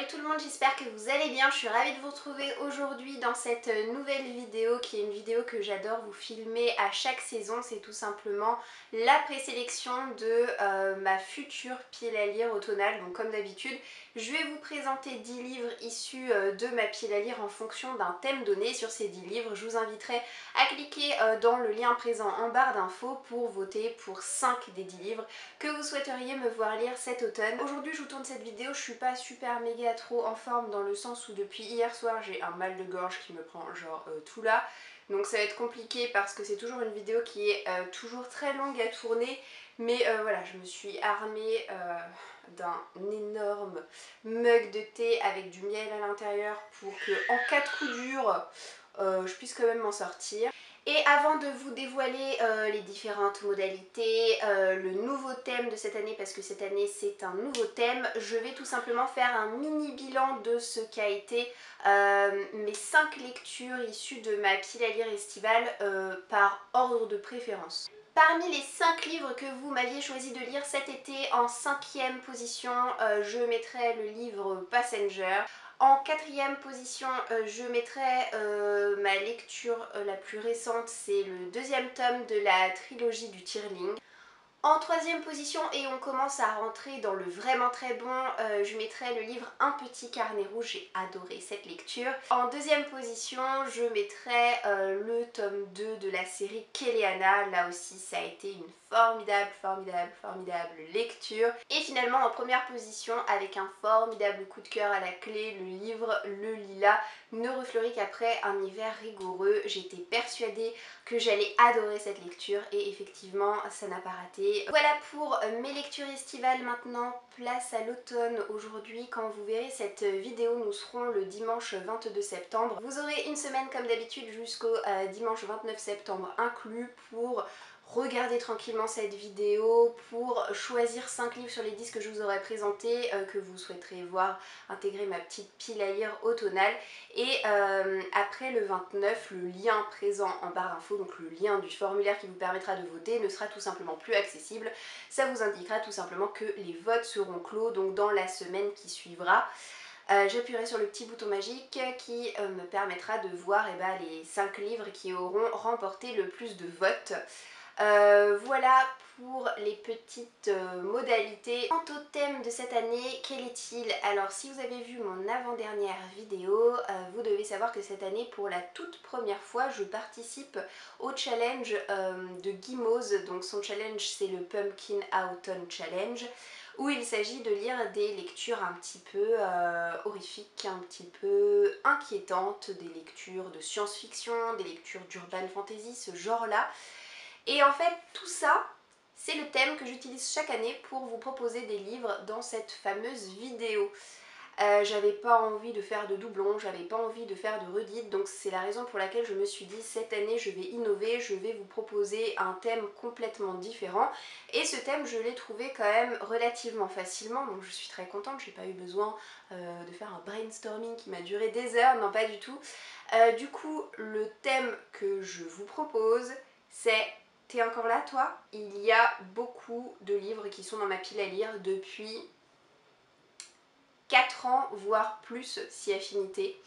Hello tout le monde, j'espère que vous allez bien. Je suis ravie de vous retrouver aujourd'hui dans cette nouvelle vidéo qui est une vidéo que j'adore vous filmer à chaque saison. C'est tout simplement la présélection de ma future pile à lire automnale. Donc comme d'habitude, je vais vous présenter 10 livres issus de ma pile à lire en fonction d'un thème donné. Sur ces 10 livres, je vous inviterai à cliquer dans le lien présent en barre d'infos pour voter pour 5 des 10 livres que vous souhaiteriez me voir lire cet automne. Aujourd'hui je vous tourne cette vidéo, je suis pas super méga trop en forme dans le sens où depuis hier soir j'ai un mal de gorge qui me prend genre tout là. Donc ça va être compliqué parce que c'est toujours une vidéo qui est toujours très longue à tourner. Mais voilà, je me suis armée d'un énorme mug de thé avec du miel à l'intérieur pour que en cas de coup dur, je puisse quand même m'en sortir. Et avant de vous dévoiler les différentes modalités, le nouveau thème de cette année, parce que cette année c'est un nouveau thème, je vais tout simplement faire un mini bilan de ce qu'a été mes 5 lectures issues de ma pile à lire estivale par ordre de préférence. Parmi les 5 livres que vous m'aviez choisi de lire cet été, en 5e position, je mettrai le livre Passenger. En 4e position, je mettrai ma lecture la plus récente, c'est le 2e tome de la trilogie du Tearling. En 3e position, et on commence à rentrer dans le vraiment très bon, je mettrai le livre Un petit carnet rouge, j'ai adoré cette lecture. En 2e position, je mettrai le tome 2 de la série Kéléana, là aussi ça a été une formidable lecture. Et finalement en première position, avec un formidable coup de cœur à la clé, le livre Le Lilas ne refleurit qu'après un hiver rigoureux. J'étais persuadée que j'allais adorer cette lecture et effectivement ça n'a pas raté. Voilà pour mes lectures estivales. Maintenant place à l'automne. Aujourd'hui, quand vous verrez cette vidéo, nous serons le dimanche 22 septembre. Vous aurez une semaine comme d'habitude jusqu'au dimanche 29 septembre inclus pour regardez tranquillement cette vidéo, pour choisir 5 livres sur les 10 que je vous aurai présentés, que vous souhaiterez voir intégrer ma petite pile à lire automnale. Et après le 29, le lien présent en barre d'infos, donc le lien du formulaire qui vous permettra de voter, ne sera tout simplement plus accessible. Ça vous indiquera tout simplement que les votes seront clos, donc dans la semaine qui suivra. J'appuierai sur le petit bouton magique qui me permettra de voir les 5 livres qui auront remporté le plus de votes. Voilà pour les petites modalités. Quant au thème de cette année, quel est-il? Alors si vous avez vu mon avant-dernière vidéo, vous devez savoir que cette année, pour la toute première fois, je participe au challenge de Gimose. Donc son challenge, c'est le Pumpkin Autumn Challenge, où il s'agit de lire des lectures un petit peu horrifiques, un petit peu inquiétantes, des lectures de science-fiction, des lectures d'urban fantasy, ce genre-là. Et en fait, tout ça, c'est le thème que j'utilise chaque année pour vous proposer des livres dans cette fameuse vidéo. J'avais pas envie de faire de doublons, j'avais pas envie de faire de redites, donc c'est la raison pour laquelle je me suis dit cette année je vais innover, je vais vous proposer un thème complètement différent. Et ce thème je l'ai trouvé quand même relativement facilement, donc je suis très contente, j'ai pas eu besoin de faire un brainstorming qui m'a duré des heures, non pas du tout. Du coup, le thème que je vous propose, c'est... T'es encore là toi? Il y a beaucoup de livres qui sont dans ma pile à lire depuis 4 ans, voire plus si affinité.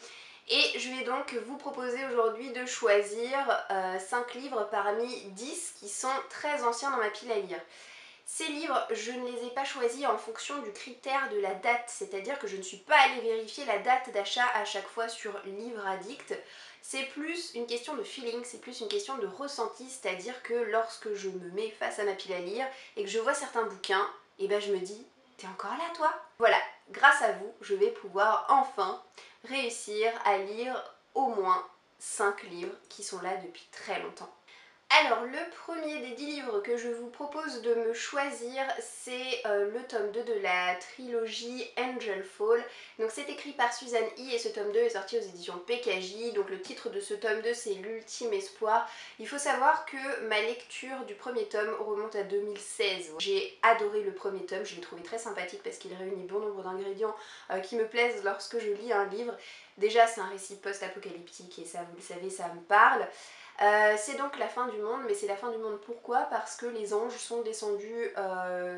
Et je vais donc vous proposer aujourd'hui de choisir 5 livres parmi 10 qui sont très anciens dans ma pile à lire. Ces livres, je ne les ai pas choisis en fonction du critère de la date, c'est-à-dire que je ne suis pas allée vérifier la date d'achat à chaque fois sur Livre Addict. C'est plus une question de feeling, c'est plus une question de ressenti, c'est-à-dire que lorsque je me mets face à ma pile à lire et que je vois certains bouquins, et ben je me dis, t'es encore là toi? Voilà, grâce à vous, je vais pouvoir enfin réussir à lire au moins 5 livres qui sont là depuis très longtemps. Alors le premier des 10 livres que je vous propose de me choisir, c'est le tome 2 de la trilogie Angel Fall. Donc c'est écrit par Suzanne E et ce tome 2 est sorti aux éditions PKJ. Donc le titre de ce tome 2 c'est L'Ultime Espoir. Il faut savoir que ma lecture du premier tome remonte à 2016. J'ai adoré le premier tome, je l'ai trouvé très sympathique parce qu'il réunit bon nombre d'ingrédients qui me plaisent lorsque je lis un livre. Déjà c'est un récit post-apocalyptique et ça vous le savez, ça me parle. C'est donc la fin du monde, mais c'est la fin du monde pourquoi? Parce que les anges sont descendus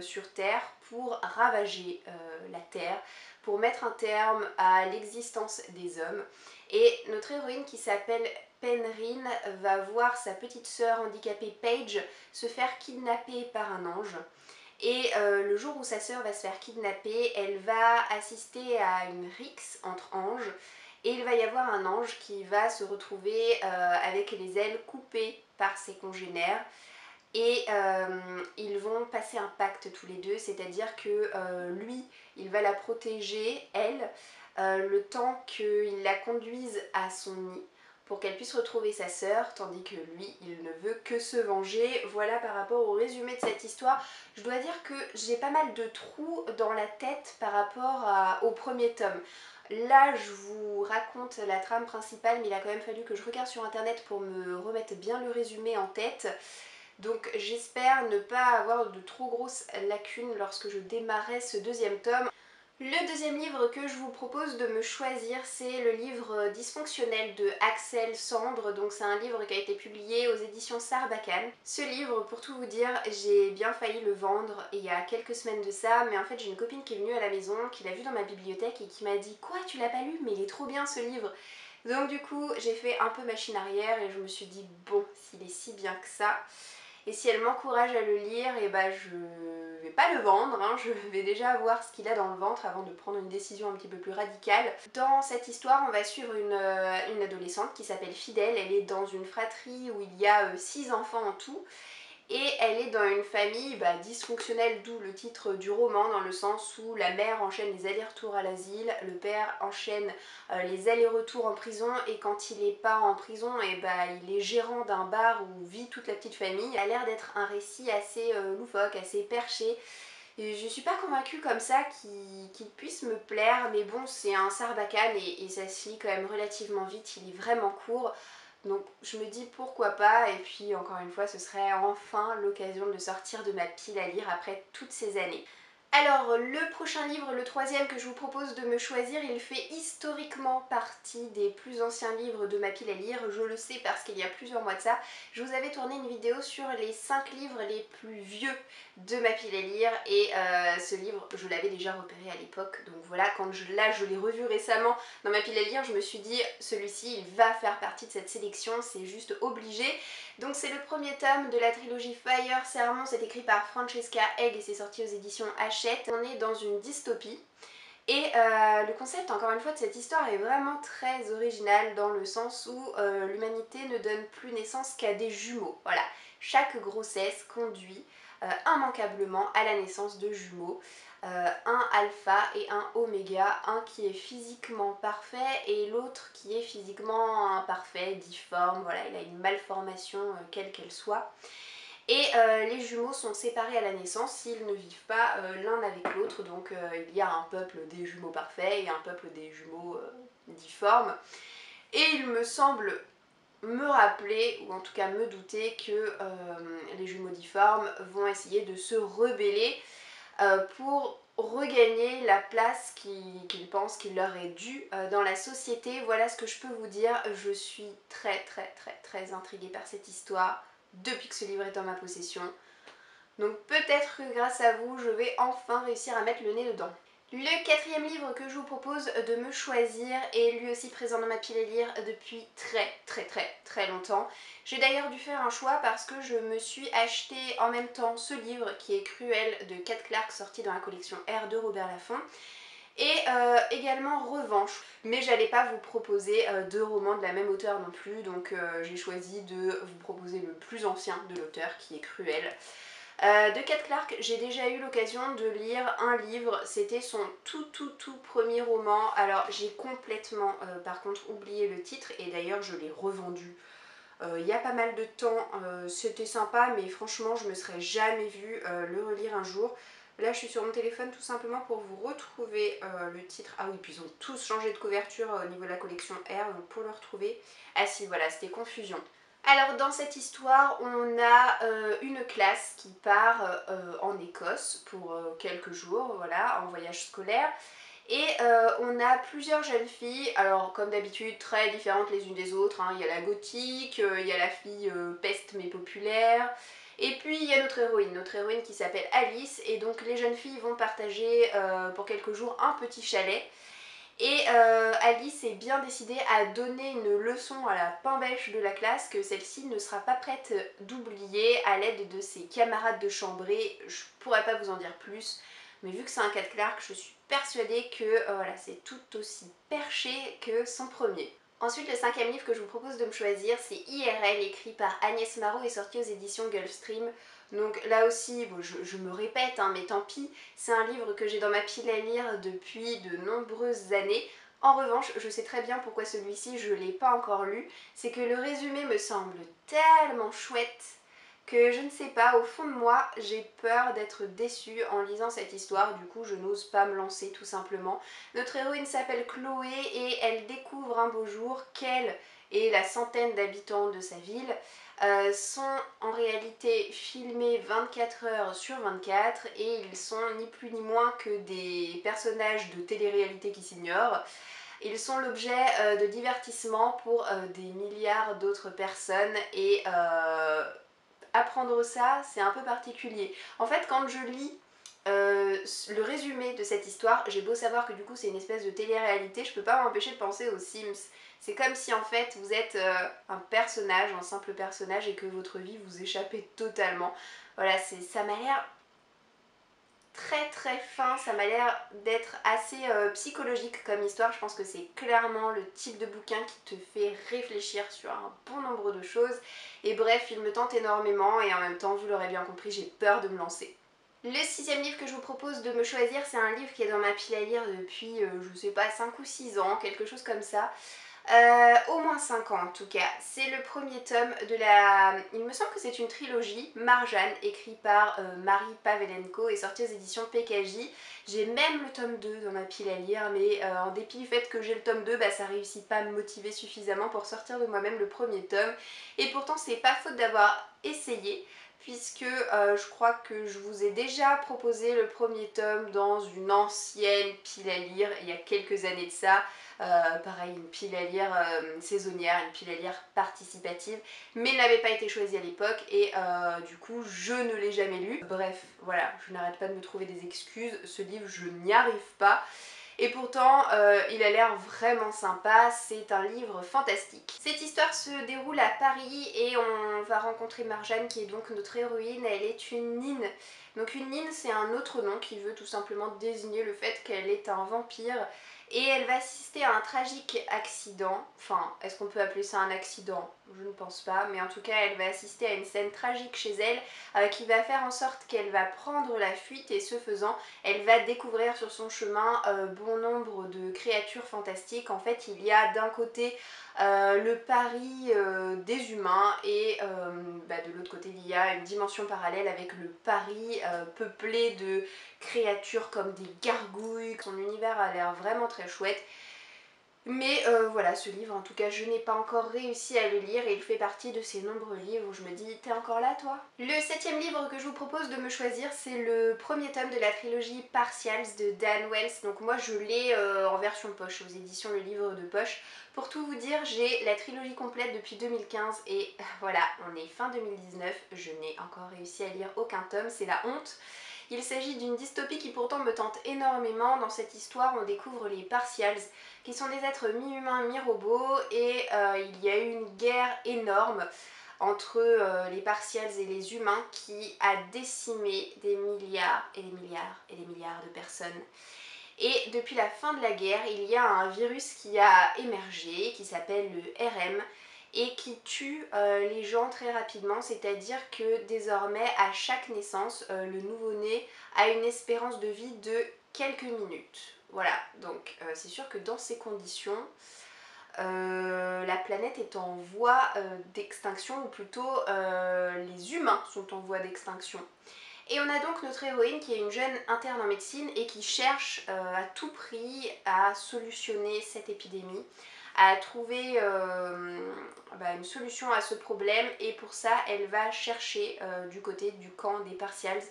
sur Terre pour ravager la Terre, pour mettre un terme à l'existence des hommes. Et notre héroïne qui s'appelle Penryn va voir sa petite sœur handicapée Paige se faire kidnapper par un ange. Et le jour où sa sœur va se faire kidnapper, elle va assister à une rixe entre anges. Et il va y avoir un ange qui va se retrouver avec les ailes coupées par ses congénères. Et ils vont passer un pacte tous les deux, c'est-à-dire que lui, il va la protéger, elle, le temps qu'il la conduise à son nid pour qu'elle puisse retrouver sa sœur, tandis que lui, il ne veut que se venger. Voilà par rapport au résumé de cette histoire. Je dois dire que j'ai pas mal de trous dans la tête par rapport au premier tome. Là, je vous raconte la trame principale, mais il a quand même fallu que je regarde sur internet pour me remettre bien le résumé en tête. Donc j'espère ne pas avoir de trop grosses lacunes lorsque je démarrerai ce deuxième tome. Le deuxième livre que je vous propose de me choisir, c'est le livre Dysfonctionnel de Axel Sandre. Donc c'est un livre qui a été publié aux éditions Sarbacane. Ce livre, pour tout vous dire, j'ai bien failli le vendre il y a quelques semaines de ça, mais en fait j'ai une copine qui est venue à la maison, qui l'a vu dans ma bibliothèque et qui m'a dit « Quoi, tu l'as pas lu? Mais il est trop bien ce livre !» Donc du coup j'ai fait un peu machine arrière et je me suis dit « Bon, s'il est si bien que ça... » Et si elle m'encourage à le lire, et bah je vais pas le vendre, hein, je vais déjà voir ce qu'il a dans le ventre avant de prendre une décision un petit peu plus radicale. Dans cette histoire, on va suivre une adolescente qui s'appelle Fidèle. Elle est dans une fratrie où il y a 6 enfants en tout. Et elle est dans une famille dysfonctionnelle, d'où le titre du roman, dans le sens où la mère enchaîne les allers-retours à l'asile, le père enchaîne les allers-retours en prison, et quand il n'est pas en prison, il est gérant d'un bar où vit toute la petite famille. Il a l'air d'être un récit assez loufoque, assez perché. Et je suis pas convaincue comme ça qu'il puisse me plaire, mais bon, c'est un Sarbacane et ça se lit quand même relativement vite, il est vraiment court. Donc je me dis pourquoi pas, et puis encore une fois ce serait enfin l'occasion de sortir de ma pile à lire après toutes ces années. Alors le prochain livre, le troisième que je vous propose de me choisir, il fait historiquement partie des plus anciens livres de ma pile à lire. Je le sais parce qu'il y a plusieurs mois de ça, je vous avais tourné une vidéo sur les 5 livres les plus vieux de ma pile à lire, et ce livre je l'avais déjà repéré à l'époque. Donc voilà, quand je l'ai revu récemment dans ma pile à lire, je me suis dit celui-ci il va faire partie de cette sélection, c'est juste obligé. Donc c'est le premier tome de la trilogie Fire Sermon, c'est écrit par Francesca Egg et c'est sorti aux éditions Hachette. On est dans une dystopie. Et le concept, encore une fois, de cette histoire est vraiment très original dans le sens où l'humanité ne donne plus naissance qu'à des jumeaux. Voilà, chaque grossesse conduit immanquablement à la naissance de jumeaux. Un alpha et un oméga, un qui est physiquement parfait et l'autre qui est physiquement imparfait, difforme, voilà, il a une malformation quelle qu'elle soit. Et les jumeaux sont séparés à la naissance s'ils ne vivent pas l'un avec l'autre, donc il y a un peuple des jumeaux parfaits et un peuple des jumeaux difformes. Et il me semble me rappeler, ou en tout cas me douter, que les jumeaux difformes vont essayer de se rebeller pour regagner la place qu'ils pensent qu'il leur est due dans la société. Voilà ce que je peux vous dire. Je suis très intriguée par cette histoire depuis que ce livre est en ma possession. Donc peut-être que grâce à vous, je vais enfin réussir à mettre le nez dedans. Le quatrième livre que je vous propose de me choisir est lui aussi présent dans ma pile à lire depuis très longtemps. J'ai d'ailleurs dû faire un choix parce que je me suis acheté en même temps ce livre qui est Cruel de Kat Clark, sorti dans la collection R de Robert Laffont, et également Revanche. Mais j'allais pas vous proposer deux romans de la même auteure non plus, donc j'ai choisi de vous proposer le plus ancien de l'auteur qui est Cruel. De Kat Clark, j'ai déjà eu l'occasion de lire un livre, c'était son tout premier roman. Alors j'ai complètement par contre oublié le titre, et d'ailleurs je l'ai revendu il y a pas mal de temps. C'était sympa, mais franchement je me serais jamais vue le relire un jour. Là je suis sur mon téléphone tout simplement pour vous retrouver le titre. Ah oui, puis ils ont tous changé de couverture au niveau de la collection R, donc pour le retrouver... Ah si, voilà, c'était Confusion. Alors dans cette histoire, on a une classe qui part en Écosse pour quelques jours, voilà, en voyage scolaire. Et on a plusieurs jeunes filles, alors comme d'habitude très différentes les unes des autres, hein. Il y a la gothique, il y a la fille peste mais populaire, Et puis il y a notre héroïne qui s'appelle Alice, et donc les jeunes filles vont partager pour quelques jours un petit chalet. Et Alice est bien décidée à donner une leçon à la pain-bêche de la classe que celle-ci ne sera pas prête d'oublier à l'aide de ses camarades de chambrée. Je pourrais pas vous en dire plus, mais vu que c'est un 4 Clark, je suis persuadée que voilà, c'est tout aussi perché que son premier. Ensuite, le 5e livre que je vous propose de me choisir, c'est IRL, écrit par Agnès Marot et sorti aux éditions Gulfstream. Donc là aussi, bon, je me répète, hein, mais tant pis, c'est un livre que j'ai dans ma pile à lire depuis de nombreuses années. En revanche, je sais très bien pourquoi celui-ci, je ne l'ai pas encore lu. C'est que le résumé me semble tellement chouette que je ne sais pas, au fond de moi, j'ai peur d'être déçue en lisant cette histoire, du coup je n'ose pas me lancer tout simplement. Notre héroïne s'appelle Chloé et elle découvre un beau jour qu'elle et la centaine d'habitants de sa ville sont en réalité filmés 24 heures sur 24 et ils sont ni plus ni moins que des personnages de télé-réalité qui s'ignorent. Ils sont l'objet de divertissement pour des milliards d'autres personnes et apprendre ça, c'est un peu particulier. En fait, quand je lis le résumé de cette histoire, j'ai beau savoir que du coup c'est une espèce de télé-réalité, je peux pas m'empêcher de penser aux Sims. C'est comme si en fait vous êtes un personnage, un simple personnage et que votre vie vous échappait totalement. Voilà, ça m'a l'air très fin, ça m'a l'air d'être assez psychologique comme histoire. Je pense que c'est clairement le type de bouquin qui te fait réfléchir sur un bon nombre de choses. Et bref, il me tente énormément et en même temps, vous l'aurez bien compris, j'ai peur de me lancer. Le 6e livre que je vous propose de me choisir, c'est un livre qui est dans ma pile à lire depuis, je sais pas, 5 ou 6 ans, quelque chose comme ça. Au moins 5 ans en tout cas. C'est le premier tome de la... Il me semble que c'est une trilogie, Marjane, écrit par Marie Pavelenko et sorti aux éditions PKJ. J'ai même le tome 2 dans ma pile à lire, mais en dépit du fait que j'ai le tome 2, bah, ça réussit pas à me motiver suffisamment pour sortir de moi-même le premier tome. Et pourtant c'est pas faute d'avoir essayé, puisque je crois que je vous ai déjà proposé le premier tome dans une ancienne pile à lire, il y a quelques années de ça. Pareil, une pile à lire saisonnière, une pile à lire participative, mais elle n'avait pas été choisie à l'époque et du coup je ne l'ai jamais lu. Bref, voilà, je n'arrête pas de me trouver des excuses, ce livre je n'y arrive pas. Et pourtant, il a l'air vraiment sympa, c'est un livre fantastique. Cette histoire se déroule à Paris et on va rencontrer Marjane qui est donc notre héroïne, elle est une nine. Donc une nine c'est un autre nom qui veut tout simplement désigner le fait qu'elle est un vampire et elle va assister à un tragique accident. Enfin, est-ce qu'on peut appeler ça un accident? Je ne pense pas, mais en tout cas elle va assister à une scène tragique chez elle qui va faire en sorte qu'elle va prendre la fuite et ce faisant, elle va découvrir sur son chemin bon nombre de créatures fantastiques. En fait, il y a d'un côté le Paris des humains et de l'autre côté il y a une dimension parallèle avec le Paris peuplé de créatures comme des gargouilles. Son univers a l'air vraiment très chouette. Mais voilà, ce livre, en tout cas, je n'ai pas encore réussi à le lire et il fait partie de ces nombreux livres où je me dis, t'es encore là toi? Le 7e livre que je vous propose de me choisir, c'est le premier tome de la trilogie Partials de Dan Wells. Donc moi je l'ai en version poche, aux éditions Le Livre de Poche. Pour tout vous dire, j'ai la trilogie complète depuis 2015 et voilà, on est fin 2019, je n'ai encore réussi à lire aucun tome, c'est la honte. Il s'agit d'une dystopie qui pourtant me tente énormément. Dans cette histoire, on découvre les Partials, qui sont des êtres mi-humains, mi-robots, et il y a eu une guerre énorme entre les Partials et les humains qui a décimé des milliards et des milliards et des milliards de personnes. Et depuis la fin de la guerre, il y a un virus qui a émergé, qui s'appelle le RM, et qui tue les gens très rapidement, c'est-à-dire que désormais à chaque naissance, le nouveau-né a une espérance de vie de quelques minutes. Voilà, donc c'est sûr que dans ces conditions, la planète est en voie d'extinction, ou plutôt les humains sont en voie d'extinction. Et on a donc notre héroïne qui est une jeune interne en médecine et qui cherche à tout prix à solutionner cette épidémie, à trouver une solution à ce problème, et pour ça elle va chercher du côté du camp des Partials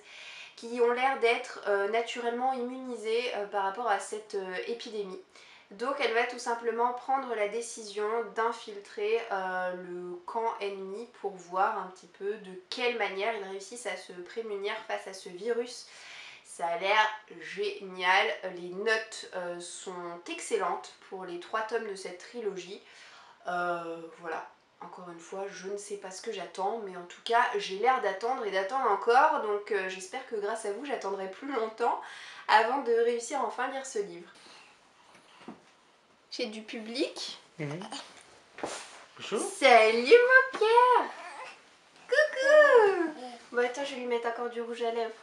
qui ont l'air d'être naturellement immunisés par rapport à cette épidémie. Donc elle va tout simplement prendre la décision d'infiltrer le camp ennemi pour voir un petit peu de quelle manière ils réussissent à se prémunir face à ce virus. Ça a l'air génial, les notes sont excellentes pour les 3 tomes de cette trilogie. Voilà, encore une fois, je ne sais pas ce que j'attends, mais en tout cas, j'ai l'air d'attendre et d'attendre encore, donc j'espère que grâce à vous, j'attendrai plus longtemps avant de réussir enfin à lire ce livre. J'ai du public. Bonjour. Salut mon Pierre. Coucou. Bon attends, je vais lui mettre encore du rouge à lèvres.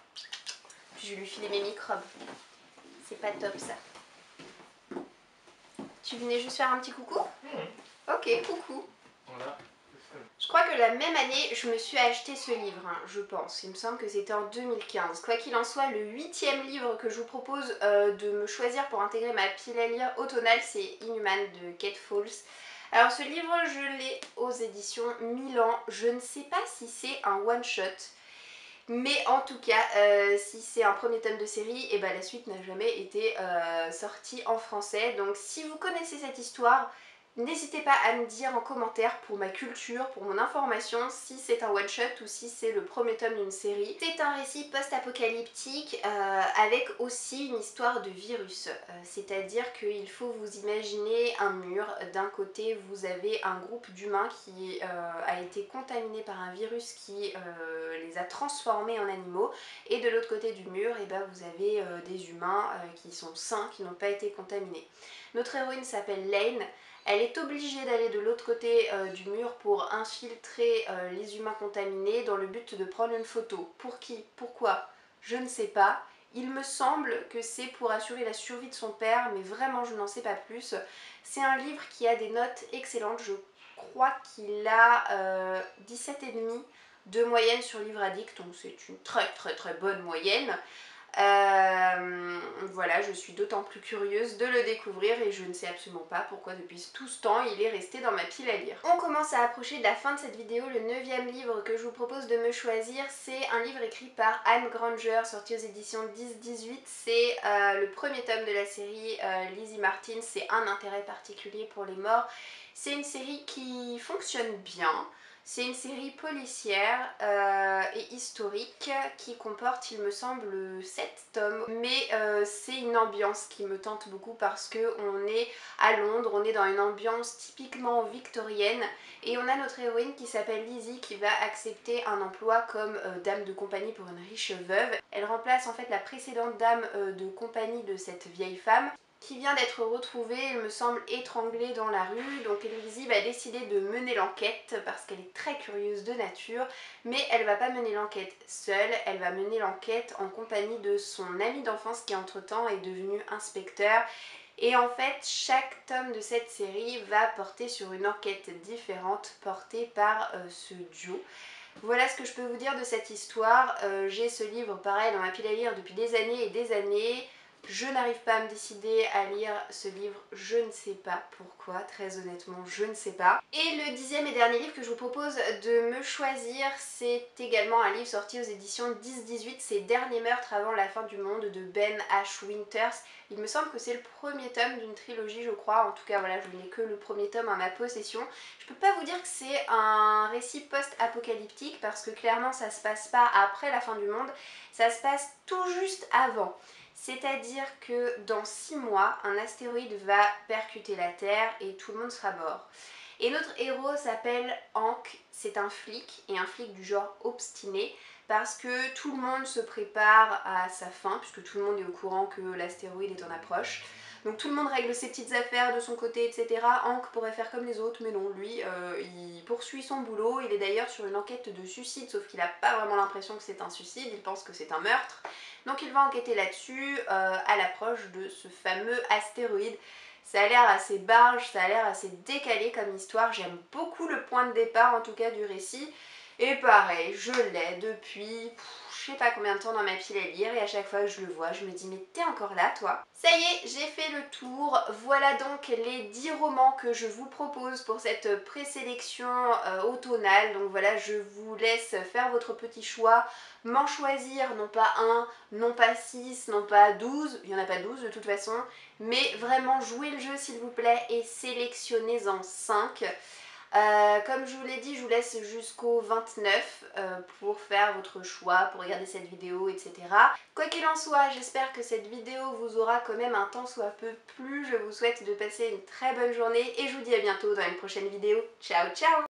Puis je vais lui filer mes microbes. C'est pas top ça. Tu venais juste faire un petit coucou? Ok, coucou. Voilà. Je crois que la même année, je me suis acheté ce livre, hein, je pense. Il me semble que c'était en 2015. Quoi qu'il en soit, le 8e livre que je vous propose de me choisir pour intégrer ma pile à lire automnale, c'est Inhuman de Kate Falls. Alors ce livre, je l'ai aux éditions Milan. Je ne sais pas si c'est un one-shot. Mais en tout cas, si c'est un premier tome de série, et ben la suite n'a jamais été sortie en français. Donc si vous connaissez cette histoire, n'hésitez pas à me dire en commentaire pour ma culture, pour mon information, si c'est un one-shot ou si c'est le premier tome d'une série. C'est un récit post-apocalyptique avec aussi une histoire de virus. C'est-à-dire qu'il faut vous imaginer un mur. D'un côté, vous avez un groupe d'humains qui a été contaminé par un virus qui les a transformés en animaux. Et de l'autre côté du mur, et ben, vous avez des humains qui sont sains, qui n'ont pas été contaminés. Notre héroïne s'appelle Lane. Elle est obligée d'aller de l'autre côté du mur pour infiltrer les humains contaminés dans le but de prendre une photo. Pour qui? Pourquoi? Je ne sais pas. Il me semble que c'est pour assurer la survie de son père, mais vraiment je n'en sais pas plus. C'est un livre qui a des notes excellentes. Je crois qu'il a 17,5 de moyenne sur Livre Addict, donc c'est une très bonne moyenne. Voilà, je suis d'autant plus curieuse de le découvrir et je ne sais absolument pas pourquoi depuis tout ce temps il est resté dans ma pile à lire. On commence à approcher de la fin de cette vidéo. Le 9e livre que je vous propose de me choisir, c'est un livre écrit par Anne Granger, sorti aux éditions 10-18. C'est le premier tome de la série Lizzie Martin. C'est un intérêt particulier pour les morts. C'est une série qui fonctionne bien. C'est une série policière et historique qui comporte, il me semble, 7 tomes. Mais c'est une ambiance qui me tente beaucoup parce qu'on est à Londres, on est dans une ambiance typiquement victorienne. Et on a notre héroïne qui s'appelle Lizzie qui va accepter un emploi comme dame de compagnie pour une riche veuve. Elle remplace en fait la précédente dame de compagnie de cette vieille femme, qui vient d'être retrouvée, il me semble, étranglée dans la rue. Donc Lizzie va décider de mener l'enquête parce qu'elle est très curieuse de nature, mais elle va pas mener l'enquête seule, elle va mener l'enquête en compagnie de son ami d'enfance qui entre-temps est devenu inspecteur. Et en fait, chaque tome de cette série va porter sur une enquête différente portée par ce duo. Voilà ce que je peux vous dire de cette histoire. J'ai ce livre pareil dans ma pile à lire depuis des années et des années. Je n'arrive pas à me décider à lire ce livre, je ne sais pas pourquoi, très honnêtement je ne sais pas. Et le 10e et dernier livre que je vous propose de me choisir, c'est également un livre sorti aux éditions 10-18, c'est Dernier meurtre avant la fin du monde de Ben H. Winters. Il me semble que c'est le premier tome d'une trilogie je crois, en tout cas voilà, je n'ai que le premier tome à ma possession. Je peux pas vous dire que c'est un récit post-apocalyptique parce que clairement ça se passe pas après la fin du monde, ça se passe tout juste avant. C'est-à-dire que dans 6 mois, un astéroïde va percuter la Terre et tout le monde sera mort. Et notre héros s'appelle Hank, c'est un flic, et un flic du genre obstiné, parce que tout le monde se prépare à sa fin, puisque tout le monde est au courant que l'astéroïde est en approche. Donc tout le monde règle ses petites affaires de son côté, etc. Hank pourrait faire comme les autres, mais non, lui, il poursuit son boulot. Il est d'ailleurs sur une enquête de suicide, sauf qu'il n'a pas vraiment l'impression que c'est un suicide, il pense que c'est un meurtre. Donc il va enquêter là-dessus à l'approche de ce fameux astéroïde. Ça a l'air assez barge, ça a l'air assez décalé comme histoire. J'aime beaucoup le point de départ en tout cas du récit. Et pareil, je l'ai depuis, je je sais pas combien de temps dans ma pile à lire et à chaque fois que je le vois je me dis mais t'es encore là toi. Ça y est, j'ai fait le tour. Voilà donc les 10 romans que je vous propose pour cette présélection automnale. Donc voilà, je vous laisse faire votre petit choix, m'en choisir non pas un, non pas 6, non pas 12, il n'y en a pas 12 de toute façon, mais vraiment jouez le jeu s'il vous plaît et sélectionnez-en 5. Comme je vous l'ai dit, je vous laisse jusqu'au 29 pour faire votre choix, pour regarder cette vidéo, etc. Quoi qu'il en soit, j'espère que cette vidéo vous aura quand même un tant soit peu plu. Je vous souhaite de passer une très bonne journée et je vous dis à bientôt dans une prochaine vidéo. Ciao ciao!